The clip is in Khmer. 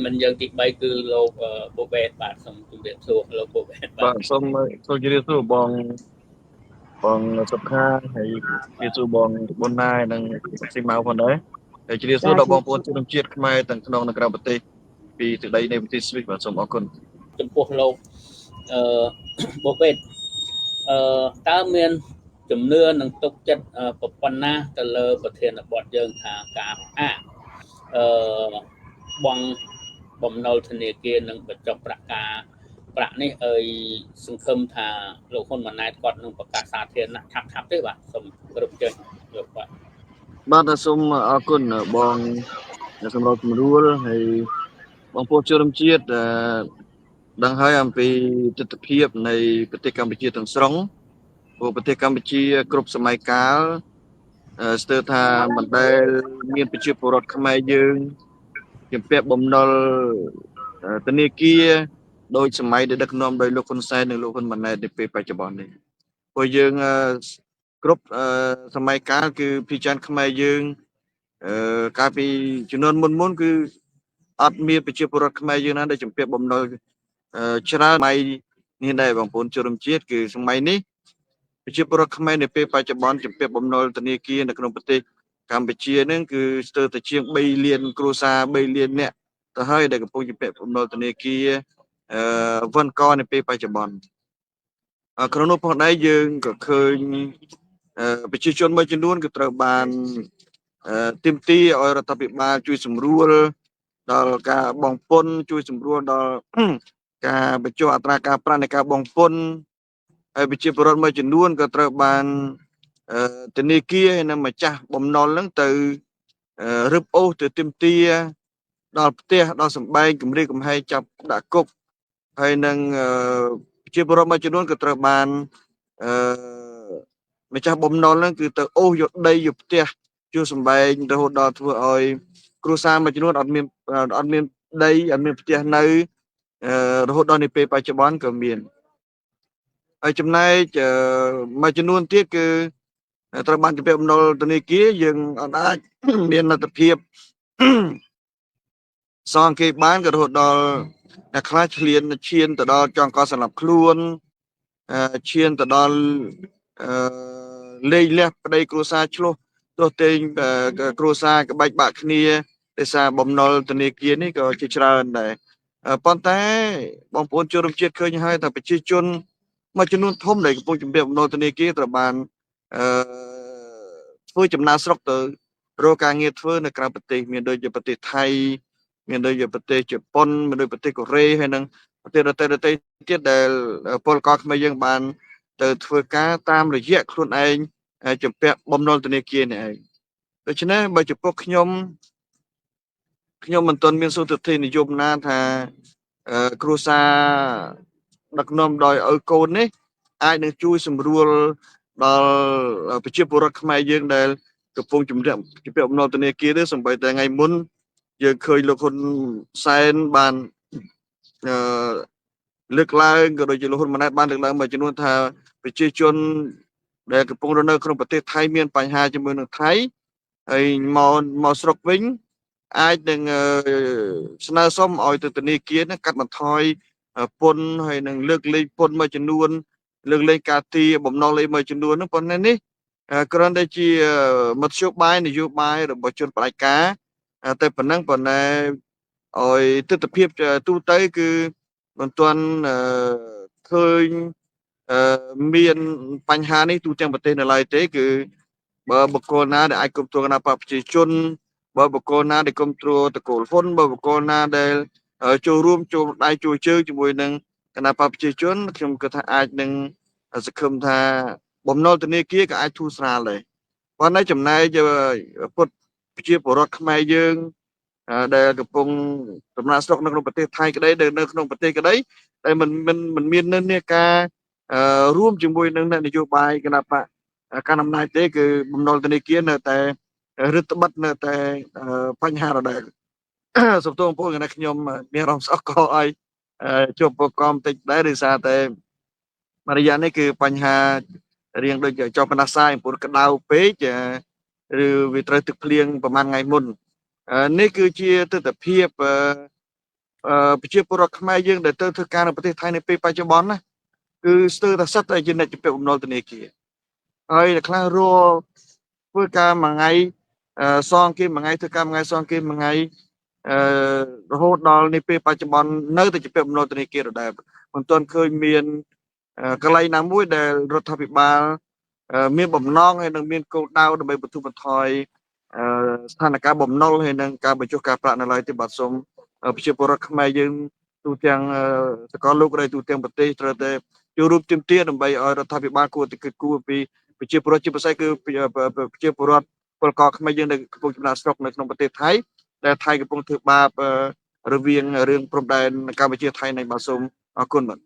mình dânទី3គឺលោកបូបេតបាទសូមជម្រាបសួរលោកបូបេតបាទបាទសូមជម្រាបសួរបងសុខាហើយជម្រាបសួរបងប៊ុនណាយនិងស៊ីម៉ៅផងដែរហើយជម្រាបសួរដល់បងប្អូនជនជាតិខ្មែរទាំងក្នុងនិងក្រៅប្រទេសពីទឹកដីនៃប្រទេសស្វីសបាទសូមអរគុណចំពោះលោកបូបេតតើមានជំនឿនឹងទុកចិត្តប៉ុណ្ណាទៅលើប្រធានបទយើងថាការផ្អាកបងបំណុលធនាគារនិងបញ្ចុះប្រាក់នេះឲ្យសង្ឃឹមថាលោកហ៊ុនម៉ាណែតគាត់នឹងប្រកាសសាធារណៈថាប់ទេបាទសូមគ្រប់ជើញលោកបាទសូមអរគុណបងសម្រាប់ជំរួលហើយបងប្អូនជនជាតិដឹងហើយអំពីទស្សនវិជ្ជានៃប្រទេសកម្ពុជាទាំងស្រុងព្រោះប្រទេសកម្ពុជាគ្រប់សម័យកាលស្ទើរថាមិនដែលមានប្រជាពលរដ្ឋខ្មែរយើងជំពាក់បំណុលធនាគារដោយសម័យដែលដឹកនាំដោយលោកហ៊ុនសែននិងលោកហ៊ុនម៉ាណែតនៅពេលបច្ចុប្បន្ននេះព្រោះយើងគ្រប់សម័យកាលគឺពីចានខ្មែរយើងកាលពីជំនាន់មុនគឺអត់មានប្រជាពលរដ្ឋខ្មែរយើងណាដែលជំពាក់បំណុលច្រើនសម័យនេះដែរបងប្អូនជនជាតិគឺសម័យនេះប្រជាពលរដ្ឋខ្មែរនៅពេលបច្ចុប្បន្នជំពាក់បំណុលធនាគារនៅក្នុងប្រទេសកម្ពុជានឹងគឺស្ទើរតែជាង3លានគ្រួសារ3លាននាក់ទៅហើយដែលកំពុងជំពាក់បំណុលធនាគារវណ្ឌកនៅពេលបច្ចុប្បន្នក្នុងនោះផងដែរយើងក៏ឃើញប្រជាជនមួយចំនួនក៏ត្រូវបានទាមទារឲ្យរដ្ឋាភិបាលជួយសម្រួលដល់ការបង់ពន្ធជួយសម្រួលដល់ការបញ្ចុះអត្រាការប្រាក់នៃការបង់ពន្ធហើយប្រជាពលរដ្ឋមួយចំនួនក៏ត្រូវបានធនាគារនិងម្ចាស់បំណុលហ្នឹងទៅរឹបអូសទៅទាមទារដល់ផ្ទះដល់សម្បែងគម្រាមកំហែងចាប់ដាក់គុកហើយនឹងប្រជាពលរដ្ឋមួយចំនួនក៏ត្រូវបានម្ចាស់បំណុលហ្នឹងគឺទៅអូសយកដីយកផ្ទះជួសសម្បែងរហូតដល់ធ្វើឲ្យគ្រួសារមួយចំនួនអត់មានដីអត់មានផ្ទះនៅរហូតដល់នាពេលបច្ចុប្បន្នក៏មានហើយចំណែកមួយចំនួនទៀតគឺត្រូវបានជំពាក់បំណុលធនាគារយើងអាចមានលទ្ធភាពសងគេបានក៏រហូតដល់អ្នកខ្លះឈានទៅដល់ចង់កសម្លាប់ខ្លួនឈានទៅដល់លេងលះប្តីគ្រួសារឆ្លោះទោះតែគ្រួសារក្បាច់បាក់គ្នាដោយសារបំណុលធនាគារនេះក៏ជាច្រើនដែរប៉ុន្តែបងប្អូនជនរួមជាតិឃើញហើយថាប្រជាជនមួយចំនួនធំដែលកំពុងជំពាក់បំណុលធនាគារត្រូវបានធ្វើចំណាកស្រុកទៅរកការងារធ្វើនៅក្រៅប្រទេសមានដូចជាប្រទេសថៃមានដូចជាប្រទេសជប៉ុនមានដូចប្រទេសកូរ៉េហើយនិងប្រទេសដទៃទៀតដែលពលករខ្មែរយើងបានទៅធ្វើការតាមរយៈខ្លួនឯងជំពាក់បំណុលធនាគារនេះឯងដូច្នេះបើចំពោះខ្ញុំមិនទាន់មានសុទ្ធិធិនិយមណាថាគ្រួសារដឹកនាំដោយឪកូននេះអាចនឹងជួយសម្រួលដល់ប្រជាពលរដ្ឋខ្មែរយើងដែលកំពុងជំពាក់បំណុលធនាគារនេះសូម្បីតែថ្ងៃមុនយើងឃើញលោកហ៊ុនសែនបានលើកឡើងក៏ដូចជាលោកហ៊ុនម៉ាណែតបានលើកឡើងមួយចំនួនថាប្រជាជនដែលកំពុងរស់នៅក្នុងប្រទេសថៃមានបញ្ហាជាមួយនឹងថៃហើយមកស្រុកវិញអាចនឹងស្នើសុំឲ្យទៅធនាគារកាត់បន្ថយពន្ធហើយនឹងលើកលែងពន្ធមួយចំនួនលើកលែងការទារបំណុលអីមួយចំនួននោះប៉ុន្តែនេះគ្រាន់តែជាមធ្យោបាយនយោបាយរបស់ជនផ្ដាច់ការតែប៉ុណ្ណឹងប៉ុន្តែឲ្យទស្សនវិជ្ជាទូទៅគឺមិនទាន់ឃើញមានបញ្ហានេះទូទាំងប្រទេសនៅឡើយទេគឺបើបុគ្គលណាដែលអាចគ្រប់គ្រងគណៈបកប្រជាជនបើបុគ្គលណាដែលគ្រប់គ្រងតកូលហ៊ុនបើបុគ្គលណាដែលចូលរួមចូលដៃជួយជើងជាមួយនឹងគណៈបកប្រជាជនខ្ញុំគិតថាអាចនឹងសង្ឃឹមថាបំណុលធនាគារក៏អាចធូរស្រាលដែរប៉ុន្តែចំណែកពុតប្រជាពលរដ្ឋខ្មែរយើងដែលកំពុងដំណើរស្រុកនៅក្នុងប្រទេសថៃក្តីនៅក្នុងប្រទេសក្តីតែមិនមាននិន្នាការរួមជាមួយនឹងនយោបាយគណៈបកកណ្ដាលអំណាចទេគឺបំណុលធនាគារនៅតែរឹតបន្តឹងនៅតែបញ្ហាដដែលសូមទោសបងប្អូនគណៈខ្ញុំមានអារម្មណ៍ស្អកកឲ្យជួបប្រកបបន្តិចដែរដោយសារតែរយៈនេះគឺបញ្ហារៀងដូចចុះកណ្ដាសាយព្រោះក្តៅពេកឬវាត្រូវទឹកភ្លៀងប្រហែលថ្ងៃមុននេះគឺជាទស្សនវិជ្ជា ប្រជាពលរដ្ឋខ្មែរយើងដែលទៅធ្វើការនៅប្រទេសថៃនៅពេលបច្ចុប្បន្នណាគឺស្ទើរតែសិតតែជាអ្នកជំពាក់បំណុលធនាគារហើយខ្លះរស់ធ្វើការមួយថ្ងៃសងគេមួយថ្ងៃធ្វើការមួយថ្ងៃសងគេមួយថ្ងៃរហូតដល់នេះពេលបច្ចុប្បន្ននៅតែជំពាក់បំណុលធនាគារដដែលមិនទាន់ឃើញមានកន្លែងណាមួយដែលរដ្ឋាភិបាលមានបំណងហើយនឹងមានគោលដៅដើម្បីបន្ធូរបន្ថយស្ថានភាពបំណុលហើយនឹងការបញ្ចុះការប្រាក់នៅឡើយទេបាទសូមប្រជាពលរដ្ឋខ្មែរយើងទូទាំងសកលលោកឬទូទាំងប្រទេសត្រូវតែចូលរួមជំទាវដើម្បីឲ្យរដ្ឋាភិបាលគួរតែគិតគូរពីប្រជាពលរដ្ឋជាពិសេសគឺប្រជាពលរដ្ឋពលករខ្មែរយើងដែលកំពុងចំណាកស្រុកនៅក្នុងប្រទេសថៃដែលថៃកំពុងធ្វើបាបរវាងរឿងព្រំដែនកម្ពុជាថៃនៃបាទសូមអរគុណបាទ